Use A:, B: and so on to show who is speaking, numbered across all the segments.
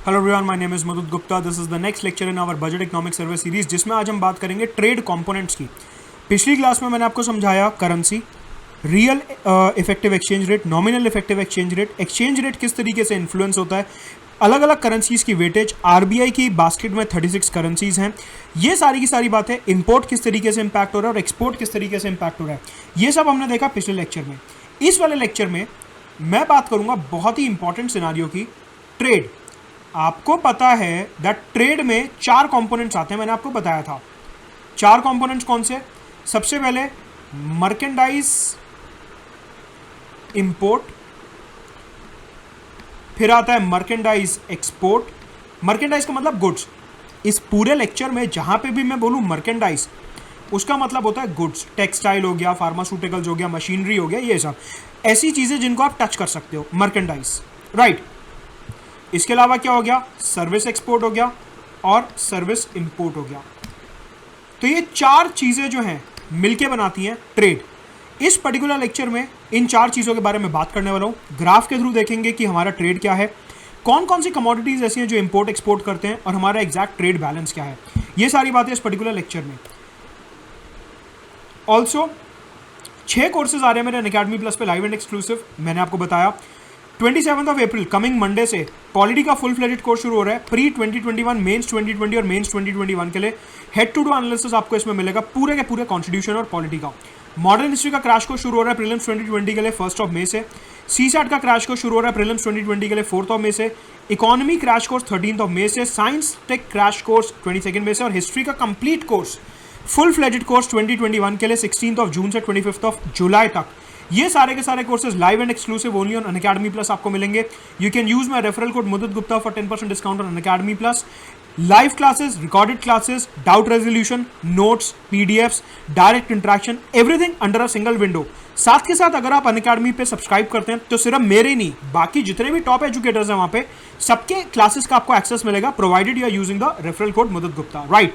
A: Hello everyone, my name is Mudit Gupta. This is the next lecture in our budget economic survey series, जिसमें आज हम बात करेंगे trade components की। पिछली क्लास में मैंने आपको समझाया currency, real effective exchange rate, nominal effective exchange rate किस तरीके से इन्फ्लुएंस होता है, अलग अलग करेंसीज की वेटेज, आरबीआई की बास्केट में 36 करेंसीज हैं, ये सारी की सारी बातें, इंपोर्ट किस तरीके से इंपैक्ट हो रहा है और एक्सपोर्ट किस तरीके से इंपैक्ट हो रहा है, ये सब हमने देखा पिछले लेक्चर में। इस वाले लेक्चर में मैं बात करूंगा बहुत ही इंपॉर्टेंट सिनारियो की, ट्रेड। आपको पता है दैट ट्रेड में 4 कंपोनेंट्स आते हैं, मैंने आपको बताया था। 4 कंपोनेंट्स कौन से? सबसे पहले मर्केंडाइज इंपोर्ट, फिर आता है मर्केंडाइज एक्सपोर्ट। मर्केंडाइज का मतलब गुड्स। इस पूरे लेक्चर में जहां पे भी मैं बोलूं मर्केंडाइज, उसका मतलब होता है गुड्स। टेक्सटाइल हो गया, फार्मास्यूटिकल्स हो गया, मशीनरी हो गया, ये सब ऐसी चीजें जिनको आप टच कर सकते हो, मर्केंडाइज, राइट। इसके अलावा क्या हो गया? सर्विस एक्सपोर्ट हो गया और सर्विस इंपोर्ट हो गया। तो ये 4 चीजें जो हैं मिलके बनाती हैं ट्रेड। इस पर्टिकुलर लेक्चर में इन 4 चीजों के बारे में बात करने वाला हूं। ग्राफ के थ्रू देखेंगे कि हमारा ट्रेड क्या है, कौन कौन सी कमोडिटीज ऐसी हैं जो इंपोर्ट एक्सपोर्ट करते हैं, और हमारा एग्जैक्ट ट्रेड बैलेंस क्या है। ये सारी बातें इस पर्टिकुलर लेक्चर में। ऑल्सो 6 कोर्सेज आ रहे हैं मेरे अनअकैडमी प्लस पे, लाइव एंड एक्सक्लूसिव। मैंने आपको बताया 27 अप्रैल कमिंग मंडे से पॉलिटी का फुल फ्लेजेड कोर्स शुरू हो रहा है। प्री 2021, मेंस 2020 और मेंस 2021 के लिए हेड टू डू एनालिसिस आपको इसमें मिलेगा, पूरे के पूरे कॉन्स्टिट्यूशन और पॉलिटी का। मॉडर्न हिस्ट्री का क्रैश कोर्स शुरू हो रहा है प्रीलिम्स 2020 के लिए 1 मई से। सीसैट का क्रैश कोर्स शुरू हो रहा है प्रीलिम्स 2020 के लिए 4 मई से। इकोनॉमी क्रैश कोर्स 13 मई से। साइंस टेक क्रैश कोर्स 22 मई से। और हिस्ट्री का complete course, full fledged course 2021 के लिए 16 जून से 25 जुलाई तक। ये सारे के सारे courses live and exclusive only on Unacademy plus आपको मिलेंगे। You can use my referral code मुदत Gupta for 10% discount on Unacademy plus. Live classes, recorded classes, doubt resolution, notes, PDFs, direct interaction, everything under a single window. साथ के साथ अगर आप Unacademy पे subscribe करते हैं तो सिर्फ मेरे ही नहीं, बाकी जितने भी टॉप एजुकेटर्स हैं वहां पे सबके क्लासेस का आपको एक्सेस मिलेगा, provided you are using the referral code मुदत गुप्ता, राइट।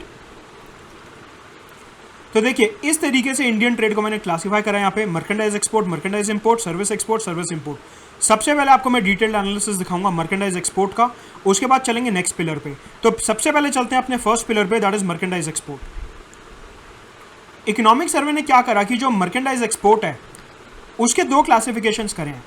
A: तो देखिए, इस तरीके से इंडियन ट्रेड को मैंने क्लासिफाई करा यहाँ पे, merchandise export, merchandise import, service export, service import. सबसे पहले आपको मैं डिटेल्ड एनालिसिस दिखाऊंगा मर्केंडाइज एक्सपोर्ट का, उसके बाद चलेंगे नेक्स्ट पिलर पे। तो सबसे पहले चलते हैं अपने फर्स्ट पिलर पे, that is merchandise export. Economic survey ने क्या करा कि जो मर्केंडाइज एक्सपोर्ट है उसके 2 क्लासिफिकेशंस करें हैं।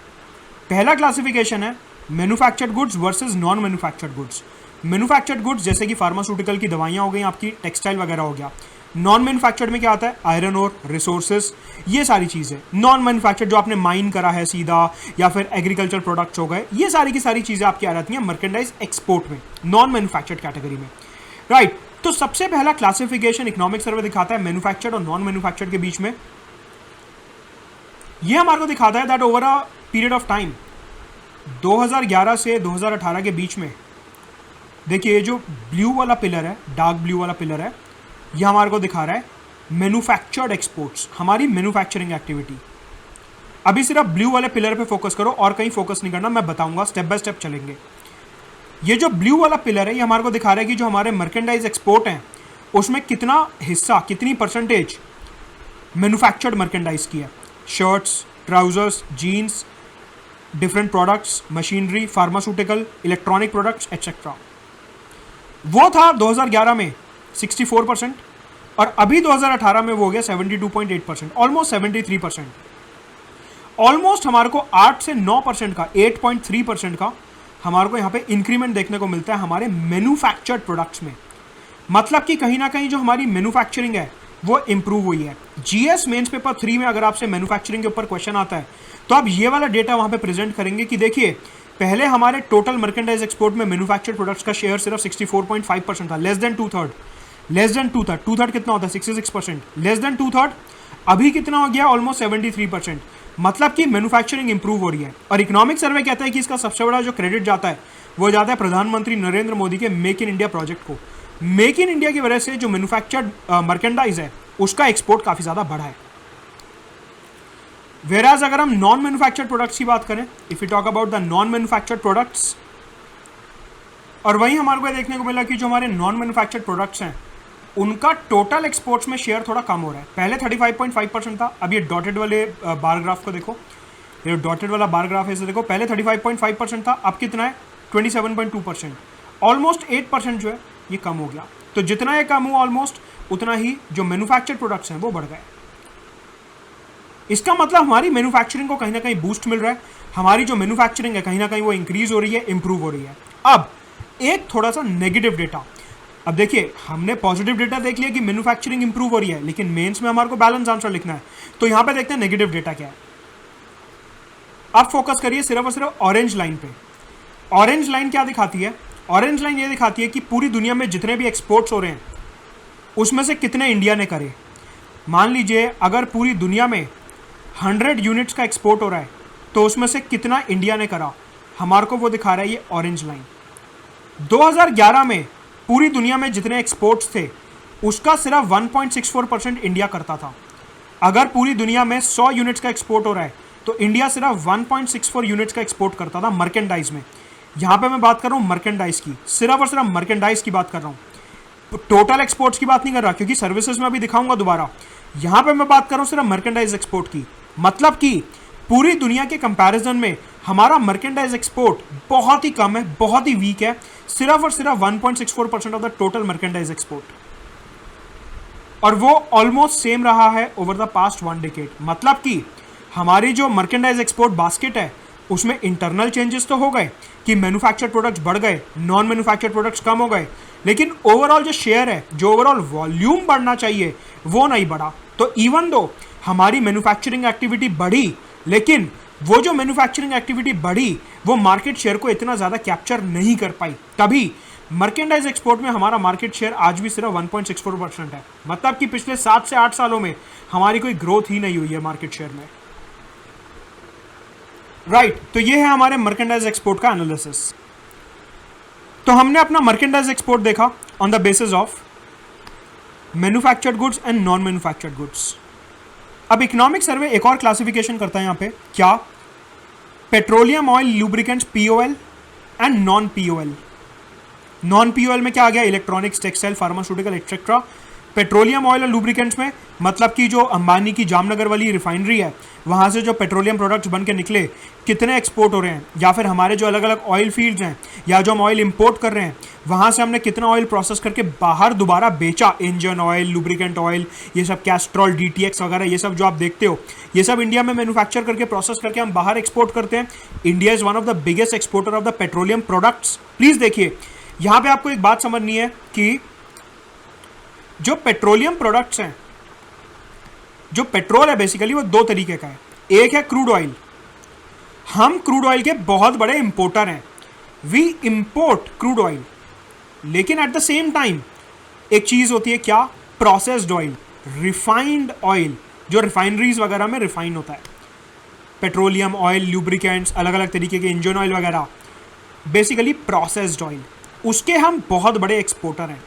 A: पहला क्लासिफिकेशन है manufactured goods versus non manufactured goods. Manufactured goods जैसे कि फार्मास्यूटिकल की दवाइयां हो गई, आपकी टेक्सटाइल वगैरह हो गया। नॉन मैन्युफैक्चर्ड में क्या आता है? आयरन और रिसोर्सेज, ये सारी चीज़ें। नॉन मैन्युफैक्चर्ड जो आपने माइन करा है सीधा, या फिर एग्रीकल्चर प्रोडक्ट्स हो गए, ये सारी की सारी चीज़ें आपकी आ जाती हैं मर्केंडाइज एक्सपोर्ट में, नॉन मैन्युफैक्चर्ड कैटेगरी में, राइट। तो सबसे पहला क्लासिफिकेशन इकोनॉमिक सर्वे दिखाता है मैन्युफैक्चर्ड और नॉन मैन्युफैक्चर्ड के बीच में। ये हमारे को दिखाता है that over a period of time 2011 से 2018 के बीच में, देखिए ये जो ब्लू वाला पिलर है, डार्क ब्लू वाला पिलर है, यह हमारे को दिखा रहा है मैन्युफैक्चर्ड एक्सपोर्ट्स, हमारी मैन्युफैक्चरिंग एक्टिविटी। अभी सिर्फ ब्लू वाले पिलर पे फोकस करो और कहीं फोकस नहीं करना, मैं बताऊंगा, स्टेप बाय स्टेप चलेंगे। ये जो ब्लू वाला पिलर है ये हमारे को दिखा रहा है कि जो हमारे मर्केंडाइज एक्सपोर्ट हैं उसमें कितना हिस्सा, कितनी परसेंटेज मैन्युफैक्चर्ड मर्केंडाइज की है। Shirts, trousers, jeans, different products, machinery, pharmaceutical, electronic products etcetera. वो था 2011 में 64%, और अभी 2018 में वो हो गया 72.8%, ऑलमोस्ट 73%। ऑलमोस्ट हमारे को 8 से 9% का, 8.3% का हमारे को यहाँ पे इंक्रीमेंट देखने को मिलता है हमारे मैन्युफैक्चर्ड प्रोडक्ट्स में। मतलब कि कहीं ना कहीं जो हमारी मैन्युफैक्चरिंग है वो इंप्रूव हुई है। जीएस मेंस पेपर 3 में अगर आपसे मैन्युफैक्चरिंग के ऊपर क्वेश्चन आता है तो आप ये वाला डेटा वहाँ पे प्रेजेंट करेंगे कि देखिए पहले हमारे टोटल मर्केंडाइज एक्सपोर्ट में मैन्युफैक्चर्ड प्रोडक्ट्स का शेयर सिर्फ 64.5% था, लेस देन टू थर्ड कितना होता है? 66%, लेस देन टू थर्ड। अभी कितना हो गया? ऑलमोस्ट 73%। मतलब कि मैन्युफैक्चरिंग इंप्रूव हो रही है। और इकोनॉमिक सर्वे कहता है कि इसका सबसे बड़ा जो क्रेडिट जाता है वो जाता है प्रधानमंत्री नरेंद्र मोदी के मेक इन इंडिया प्रोजेक्ट को। मेक इन इंडिया की वजह से जो मैन्युफैक्चर्ड मर्केंडाइज है उसका एक्सपोर्ट काफी ज्यादा बढ़ा है। वेराज अगर हम नॉन मैन्युफैक्चर्ड प्रोडक्ट्स की बात करें, if you talk about the non manufactured products, और वहीं हमारे को देखने को मिला कि जो हमारे नॉन मैन्युफैक्चर्ड प्रोडक्ट्स हैं उनका टोटल एक्सपोर्ट्स में शेयर थोड़ा कम हो रहा है। पहले 35.5% था, अब ये डॉटेड वाले बार ग्राफ को देखो, ये डॉटेड वाला बार ग्राफ है इसे देखो, पहले 35.5% था, अब कितना है? 27.2%। ऑलमोस्ट 8% जो है ये कम हो गया। तो जितना ये कम हुआ ऑलमोस्ट, उतना ही जो मैन्युफैक्चर्ड प्रोडक्ट्स हैं वो बढ़ गए। इसका मतलब हमारी मैन्युफैक्चरिंग को कहीं ना कहीं बूस्ट मिल रहा है, हमारी जो मैन्युफैक्चरिंग है कहीं ना कहीं वो इंक्रीज हो रही है, इंप्रूव हो रही है। अब एक थोड़ा सा नेगेटिव डेटा, अब देखिए हमने पॉजिटिव डेटा देख लिया कि मैन्युफैक्चरिंग इंप्रूव हो रही है, लेकिन मेंस में हमारे को बैलेंस आंसर लिखना है, तो यहां पे देखते हैं नेगेटिव डेटा क्या है। अब फोकस करिए सिर्फ और सिर्फ ऑरेंज लाइन पे। ऑरेंज लाइन क्या दिखाती है? ऑरेंज लाइन ये दिखाती है कि पूरी दुनिया में जितने भी एक्सपोर्ट्स हो रहे हैं उसमें से कितने इंडिया ने करे। मान लीजिए अगर पूरी दुनिया में 100 यूनिट्स का एक्सपोर्ट हो रहा है तो उसमें से कितना इंडिया ने करा, हमारे को वो दिखा रहा है ये ऑरेंज लाइन। 2011 में पूरी दुनिया में जितने एक्सपोर्ट्स थे उसका सिर्फ 1.64% इंडिया करता था। अगर पूरी दुनिया में 100 यूनिट्स का एक्सपोर्ट हो रहा है तो इंडिया सिर्फ 1.64 यूनिट्स का एक्सपोर्ट करता था मर्केंडाइज में। यहाँ पे मैं बात कर रहा हूँ मर्केंडाइज की, सिर्फ और सिर्फ मर्केंडाइज की बात कर रहा हूँ, टोटल एक्सपोर्ट्स की बात नहीं कर रहा, क्योंकि सर्विसेज में अभी दिखाऊंगा दोबारा। यहाँ पे मैं बात कर रहा हूँ सिर्फ मर्केंडाइज एक्सपोर्ट की। मतलब कि पूरी दुनिया के कंपैरिजन में हमारा मर्केंडाइज एक्सपोर्ट बहुत ही कम है, बहुत ही वीक है, सिर्फ और सिर्फ 1.64% of the total merchandise export, और वो ऑलमोस्ट सेम रहा है ओवर द पास्ट 1 डेकेड। मतलब कि हमारी जो मर्केंडाइज एक्सपोर्ट बास्केट है उसमें इंटरनल चेंजेस तो हो गए कि मैन्युफैक्चर्ड प्रोडक्ट्स बढ़ गए, नॉन मैन्युफैक्चर्ड प्रोडक्ट्स कम हो गए, लेकिन ओवरऑल जो शेयर है, जो ओवरऑल वॉल्यूम बढ़ना चाहिए वो नहीं बढ़ा। तो इवन दो हमारी मैन्युफैक्चरिंग एक्टिविटी बढ़ी, लेकिन वो जो मैन्युफैक्चरिंग एक्टिविटी बढ़ी वो मार्केट शेयर को इतना ज़्यादा कैप्चर नहीं कर पाई। तभी मर्केंडाइज एक्सपोर्ट में हमारा मार्केट शेयर आज भी सिर्फ 1.64% है। मतलब कि पिछले 7 से 8 सालों में हमारी कोई ग्रोथ ही नहीं हुई है मार्केट शेयर में। राइट, तो ये है हमारे मर्केंडाइज एक्सपोर्ट का एनालिसिस। तो हमने अपना मर्केंडाइज एक्सपोर्ट देखा on the basis of manufactured goods and non manufactured goods. अब इकोनॉमिक सर्वे एक और क्लासिफिकेशन करता है यहाँ पे, क्या? Petroleum oil lubricants POL and non POL। Non POL में क्या आ गया? Electronics, textile, pharmaceutical etcetera. Petroleum oil और लुब्रिकेंट्स में मतलब कि जो अंबानी की जामनगर वाली रिफाइनरी है वहाँ से जो पेट्रोलियम प्रोडक्ट्स बन के निकले कितने एक्सपोर्ट हो रहे हैं, या फिर हमारे जो अलग अलग ऑयल फील्ड्स हैं या जो हम ऑयल इंपोर्ट कर रहे हैं वहाँ से हमने कितना ऑयल प्रोसेस करके बाहर दोबारा बेचा। इंजन ऑयल, लुब्रिकेंट ऑयल, ये सब कैस्ट्रॉल, DTX वगैरह, ये सब जो आप देखते हो ये सब इंडिया में मैन्युफैक्चर करके प्रोसेस करके हम बाहर एक्सपोर्ट करते हैं। India is one of the biggest exporter of the petroleum products. Please देखिए यहाँ पे आपको एक बात समझनी है कि जो पेट्रोलियम प्रोडक्ट्स हैं, जो पेट्रोल है बेसिकली वो 2 तरीके का है। एक है क्रूड ऑयल, हम क्रूड ऑयल के बहुत बड़े इंपोर्टर हैं, वी इंपोर्ट क्रूड ऑयल। लेकिन एट द सेम टाइम एक चीज होती है क्या? प्रोसेस्ड ऑयल, रिफाइंड ऑयल, जो रिफाइनरीज वगैरह में रिफाइन होता है। पेट्रोलियम ऑयल, लुब्रिकेंट्स, अलग अलग तरीके के इंजन ऑयल वगैरह, बेसिकली प्रोसेस्ड ऑयल, उसके हम बहुत बड़े एक्सपोर्टर हैं।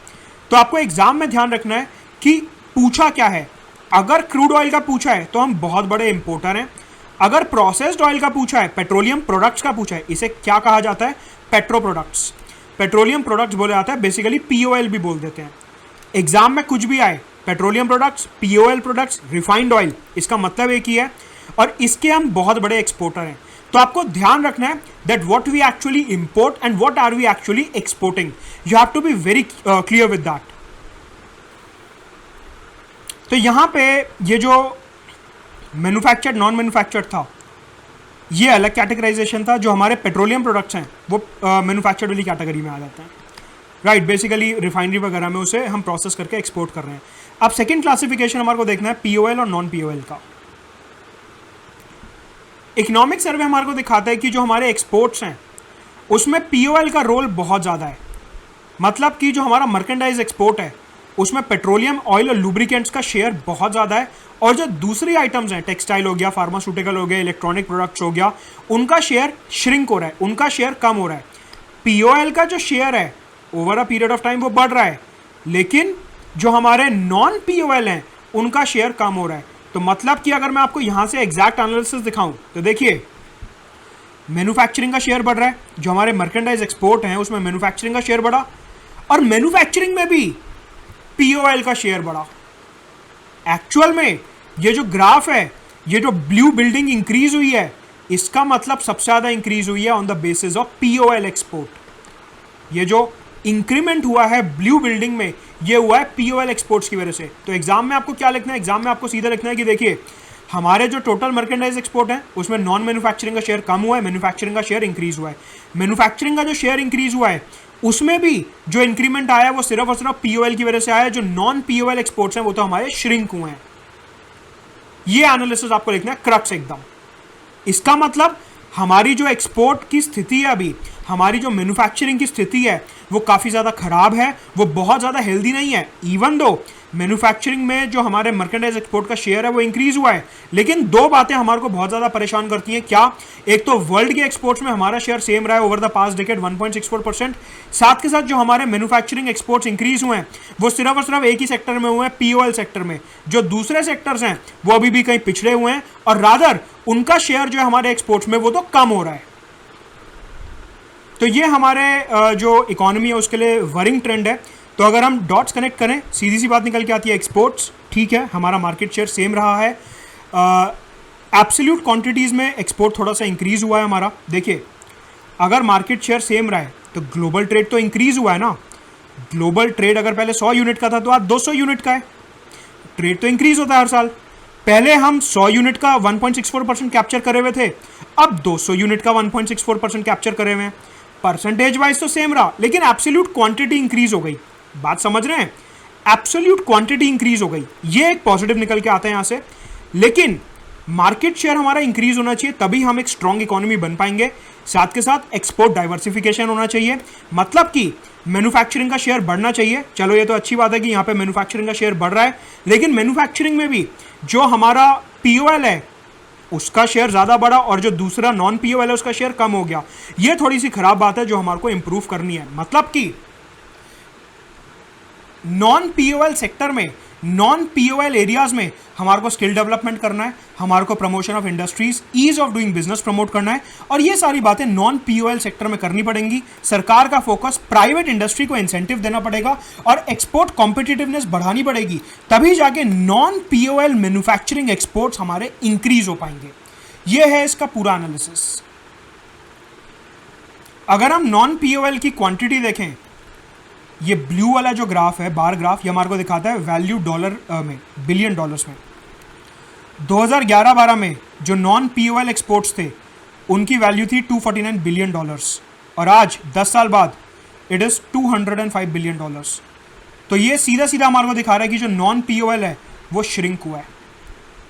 A: तो आपको एग्जाम में ध्यान रखना है कि पूछा क्या है। अगर क्रूड ऑयल का पूछा है तो हम बहुत बड़े इंपोर्टर हैं। अगर प्रोसेस्ड ऑयल का पूछा है, पेट्रोलियम प्रोडक्ट्स का पूछा है, इसे क्या कहा जाता है? Petro products. पेट्रोलियम प्रोडक्ट्स बोला जाता है, बेसिकली POL भी बोल देते हैं। एग्जाम में कुछ भी आए, petroleum products, POL products, refined oil, इसका मतलब एक ही है और इसके हम बहुत बड़े एक्सपोर्टर हैं। तो आपको ध्यान रखना है that what we actually import and what are we actually exporting. You have to be very clear with that. तो यहां पे ये जो मैन्युफैक्चर्ड नॉन मैन्युफैक्चर्ड था ये अलग कैटेगराइजेशन था। जो हमारे पेट्रोलियम प्रोडक्ट्स हैं वो मैन्युफैक्चर्ड वाली कैटेगरी में आ जाते हैं। राइट, बेसिकली रिफाइनरी वगैरह में उसे हम प्रोसेस करके एक्सपोर्ट कर रहे हैं। अब सेकेंड क्लासिफिकेशन हमारे को देखना है POL और नॉन POL का। इकोनॉमिक सर्वे हमारे को दिखाता है कि जो हमारे एक्सपोर्ट्स हैं उसमें POL का रोल बहुत ज़्यादा है। मतलब कि जो हमारा मर्केंडाइज एक्सपोर्ट है उसमें पेट्रोलियम ऑयल और लुब्रिकेंट्स का शेयर बहुत ज़्यादा है, और जो दूसरी आइटम्स हैं, टेक्सटाइल हो गया, फार्मास्यूटिकल हो गया, इलेक्ट्रॉनिक प्रोडक्ट्स हो गया, उनका शेयर श्रिंक हो रहा है, उनका शेयर कम हो रहा है। POL का जो शेयर है over a period of time वो बढ़ रहा है, लेकिन जो हमारे नॉन POL हैं उनका शेयर कम हो रहा है। तो मतलब कि अगर मैं आपको यहाँ से एग्जैक्ट एनालिसिस दिखाऊं तो देखिए मैन्युफैक्चरिंग का शेयर बढ़ रहा है, जो हमारे मर्केंडाइज एक्सपोर्ट हैं उसमें मैन्युफैक्चरिंग का शेयर बढ़ा, और मैन्युफैक्चरिंग में भी POL का शेयर बढ़ा। एक्चुअल में ये जो ग्राफ है, ये जो ब्लू बिल्डिंग इंक्रीज हुई है, इसका मतलब सबसे ज़्यादा इंक्रीज हुई है on the basis of POL export. ये जो इंक्रीमेंट हुआ है ब्लू बिल्डिंग में, ये हुआ है पीओएल एक्सपोर्ट्स की वजह से। तो एग्जाम में आपको क्या लिखना है, एग्जाम में आपको सीधा लिखना है कि देखिए हमारे जो टोटल मर्केंडाइज एक्सपोर्ट है उसमें नॉन मैन्युफैक्चरिंग का शेयर कम हुआ है, मैन्युफैक्चरिंग का शेयर इंक्रीज हुआ है। मैन्युफैक्चरिंग का जो शेयर इंक्रीज हुआ है उसमें भी जो इंक्रीमेंट आया है वो सिर्फ और सिर्फ पीओएल की वजह से आया है। जो नॉन पीओएल एक्सपोर्ट्स हैं वो तो हमारे श्रिंक हुए हैं। ये एनालिसिस आपको लिखना है क्रक्स एकदम। इसका मतलब हमारी जो एक्सपोर्ट की स्थिति है, अभी हमारी जो मैन्युफैक्चरिंग की स्थिति है वो काफ़ी ज़्यादा खराब है, वो बहुत ज़्यादा हेल्दी नहीं है। इवन दो मैन्युफैक्चरिंग में जो हमारे मर्केंडाइज एक्सपोर्ट का शेयर है वो इंक्रीज हुआ है, लेकिन दो बातें हमारे को बहुत ज़्यादा परेशान करती हैं। क्या? एक तो वर्ल्ड के एक्सपोर्ट्स में हमारा शेयर सेम रहा है ओवर द पास्ट डेकेड 1.64%, साथ के साथ जो हमारे मैन्युफैक्चरिंग एक्सपोर्ट्स इंक्रीज हुए हैं वो सिर्फ और सिर्फ एक ही सेक्टर में हुए हैं, पीओएल सेक्टर में। जो दूसरे सेक्टर्स हैं वो अभी भी कहीं पिछड़े हुए हैं और रादर उनका शेयर जो है हमारे एक्सपोर्ट्स में वो तो कम हो रहा है। तो ये हमारे जो इकोनॉमी है उसके लिए वरिंग ट्रेंड है। तो अगर हम डॉट्स कनेक्ट करें सीधी सी बात निकल के आती है एक्सपोर्ट्स ठीक है, हमारा मार्केट शेयर सेम रहा है। एब्सोल्यूट क्वांटिटीज़ में एक्सपोर्ट थोड़ा सा इंक्रीज हुआ है हमारा। देखिए अगर मार्केट शेयर सेम रहा है तो ग्लोबल ट्रेड तो इंक्रीज हुआ है ना। ग्लोबल ट्रेड अगर पहले 100 यूनिट का था तो आज 200 यूनिट का है। ट्रेड तो इंक्रीज होता है हर साल। पहले हम 100 यूनिट का 1.64% कैप्चर करे हुए थे, अब 200 यूनिट का 1.64% कैप्चर करे हुए हैं। परसेंटेज वाइज तो सेम रहा लेकिन एब्सोल्यूट क्वांटिटी इंक्रीज हो गई। बात समझ रहे हैं? एब्सोल्यूट क्वांटिटी इंक्रीज हो गई, ये एक पॉजिटिव निकल के आता है यहां से। लेकिन मार्केट शेयर हमारा इंक्रीज होना चाहिए, तभी हम एक स्ट्रॉन्ग इकोनॉमी बन पाएंगे। साथ के साथ एक्सपोर्ट डाइवर्सिफिकेशन होना चाहिए, मतलब कि मैन्युफैक्चरिंग का शेयर बढ़ना चाहिए। चलो ये तो अच्छी बात है कि यहाँ पे मैन्युफैक्चरिंग का शेयर बढ़ रहा है, लेकिन मैन्युफैक्चरिंग में भी जो हमारा पीओएल है उसका शेयर ज़्यादा बढ़ा और जो दूसरा नॉन पीओएल है उसका शेयर कम हो गया। ये थोड़ी सी खराब बात है जो हमारे को इंप्रूव करनी है। मतलब कि नॉन पीओएल सेक्टर में, नॉन पीओएल एरियाज में हमारे को स्किल डेवलपमेंट करना है, हमारे को promotion of industries, ease of doing business promote करना है, और ये सारी बातें नॉन पीओएल सेक्टर में करनी पड़ेंगी। सरकार का फोकस प्राइवेट इंडस्ट्री को इंसेंटिव देना पड़ेगा और एक्सपोर्ट कॉम्पिटिटिवनेस बढ़ानी पड़ेगी, तभी जाके नॉन पीओएल मैन्युफैक्चरिंग एक्सपोर्ट्स हमारे इंक्रीज हो पाएंगे। ये है इसका पूरा एनालिसिस। अगर हम नॉन पीओएल की क्वांटिटी देखें, ये ब्लू वाला जो ग्राफ है, बार ग्राफ, ये हमारे को दिखाता है वैल्यू डॉलर में, बिलियन डॉलर्स में। 2011-12 में जो नॉन पीओएल एक्सपोर्ट्स थे उनकी वैल्यू थी 249 बिलियन डॉलर्स, और आज 10 साल बाद इट इज़ 205 बिलियन डॉलर्स। तो ये सीधा सीधा हमारे को दिखा रहा है कि जो नॉन पीओएल है वो श्रिंक हुआ है,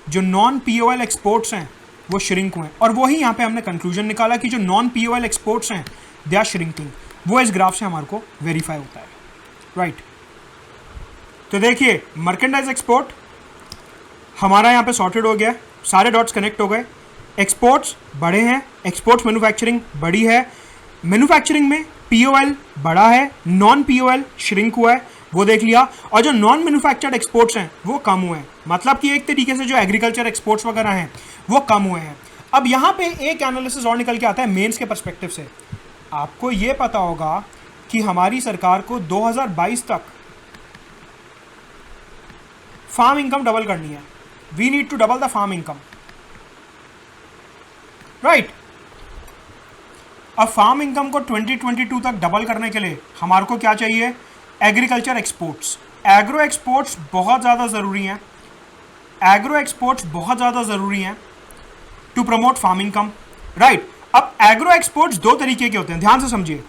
A: जो नॉन पीओएल एक्सपोर्ट्स हैं वो श्रिंक हुए हैं। और वही यहाँ पे हमने कंक्लूजन निकाला कि जो नॉन पीओएल एक्सपोर्ट्स हैं दे आर श्रिंकिंग। वो इस ग्राफ से हमारे को वेरीफाई होता है, राइट। तो देखिए मर्केंडाइज एक्सपोर्ट हमारा यहाँ पे सॉर्टेड हो गया, सारे डॉट्स कनेक्ट हो गए। एक्सपोर्ट्स बढ़े हैं, एक्सपोर्ट्स मैन्युफैक्चरिंग बढ़ी है, मैन्युफैक्चरिंग में पीओएल बढ़ा है, नॉन पीओएल श्रिंक हुआ है, वो देख लिया। और जो नॉन मैन्युफैक्चर्ड एक्सपोर्ट्स हैं वो कम हुए हैं, मतलब कि एक तरीके से जो एग्रीकल्चर एक्सपोर्ट्स वगैरह हैं वो कम हुए हैं। अब यहाँ पे एक एनालिसिस और निकल के आता है मेंस के पर्सपेक्टिव से। आपको ये पता होगा कि हमारी सरकार को 2022 तक फार्म इनकम डबल करनी है। We need to double the farm income, right. अब फार्म इनकम को 2022 तक डबल करने के लिए हमारे को क्या चाहिए? Agriculture exports. एग्रो एक्सपोर्ट्स बहुत ज़्यादा ज़रूरी हैं, एग्रो एक्सपोर्ट्स बहुत ज़्यादा ज़रूरी हैं to promote farm income, right. अब एग्रो एक्सपोर्ट्स दो तरीके के होते हैं, ध्यान से समझिए।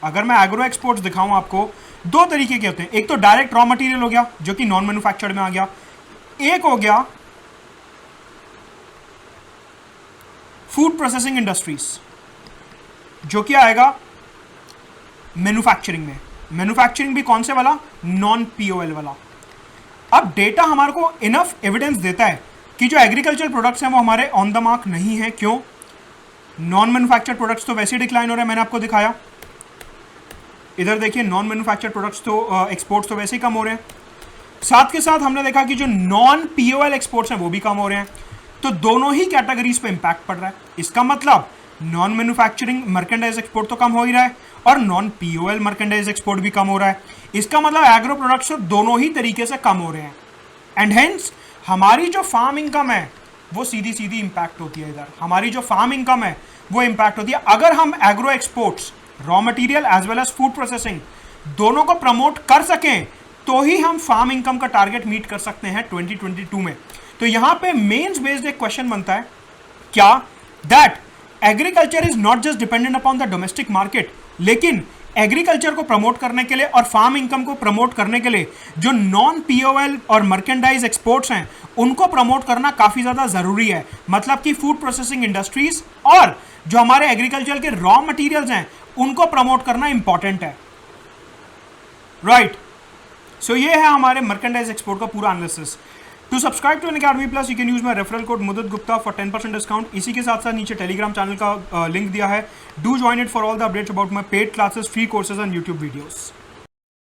A: अगर मैं एग्रो एक्सपोर्ट्स दिखाऊं आपको, दो तरीके के होते हैं। एक तो डायरेक्ट रॉ मटेरियल हो गया जो कि नॉन मैन्युफैक्चर्ड में आ गया, एक हो गया फूड प्रोसेसिंग इंडस्ट्रीज जो कि आएगा मैन्युफैक्चरिंग में। मैन्युफैक्चरिंग भी कौन से वाला? नॉन पीओएल वाला। अब डेटा हमारे को इनफ एविडेंस देता है कि जो एग्रीकल्चर प्रोडक्ट्स हैं वो हमारे ऑन द मार्क नहीं है। क्यों? नॉन मैन्युफैक्चर्ड प्रोडक्ट्स तो वैसे डिक्लाइन हो रहे हैं, मैंने आपको दिखाया। इधर देखिए नॉन मैन्युफैक्चर्ड प्रोडक्ट्स तो एक्सपोर्ट्स तो वैसे ही कम हो रहे हैं। साथ के साथ हमने देखा कि जो नॉन पीओएल एक्सपोर्ट्स हैं वो भी कम हो रहे हैं। तो दोनों ही कैटेगरीज पे इंपैक्ट पड़ रहा है। इसका मतलब नॉन मैन्युफैक्चरिंग मर्केंडाइज एक्सपोर्ट तो कम हो ही रहा है और नॉन पीओएल मर्केंडाइज एक्सपोर्ट भी कम हो रहा है। इसका मतलब एग्रो प्रोडक्ट्स दोनों ही तरीके से कम हो रहे हैं, एंड हेंस हमारी जो फार्म इनकम है वो सीधी सीधी इंपैक्ट होती है। इधर हमारी जो फार्म इनकम है वो इंपैक्ट होती है। अगर हम agro exports, raw material as well as food processing दोनों को प्रमोट कर सकें तो ही हम फार्म इनकम का टारगेट मीट कर सकते हैं 2022 में। तो यहां पे मेंस बेस्ड एक क्वेश्चन बनता है, क्या that agriculture is not just dependent upon the domestic market, लेकिन एग्रीकल्चर को प्रमोट करने के लिए और फार्म इनकम को प्रमोट करने के लिए जो नॉन पीओएल और मर्केंडाइज एक्सपोर्ट्स हैं उनको प्रमोट करना काफी ज्यादा जरूरी है। मतलब कि फूड प्रोसेसिंग इंडस्ट्रीज और जो हमारे एग्रीकल्चर के रॉ मटेरियल्स हैं उनको प्रमोट करना इंपॉर्टेंट है, राइट। सो ये है हमारे मर्केंडाइज एक्सपोर्ट का पूरा analysis. To subscribe to Unacademy plus you can use my referral code मुदत गुप्ता फॉर 10% डिस्काउंट। इसी के साथ साथ नीचे टेलीग्राम चैनल का लिंक दिया है, do join it for all the updates about my paid classes, free courses and YouTube videos.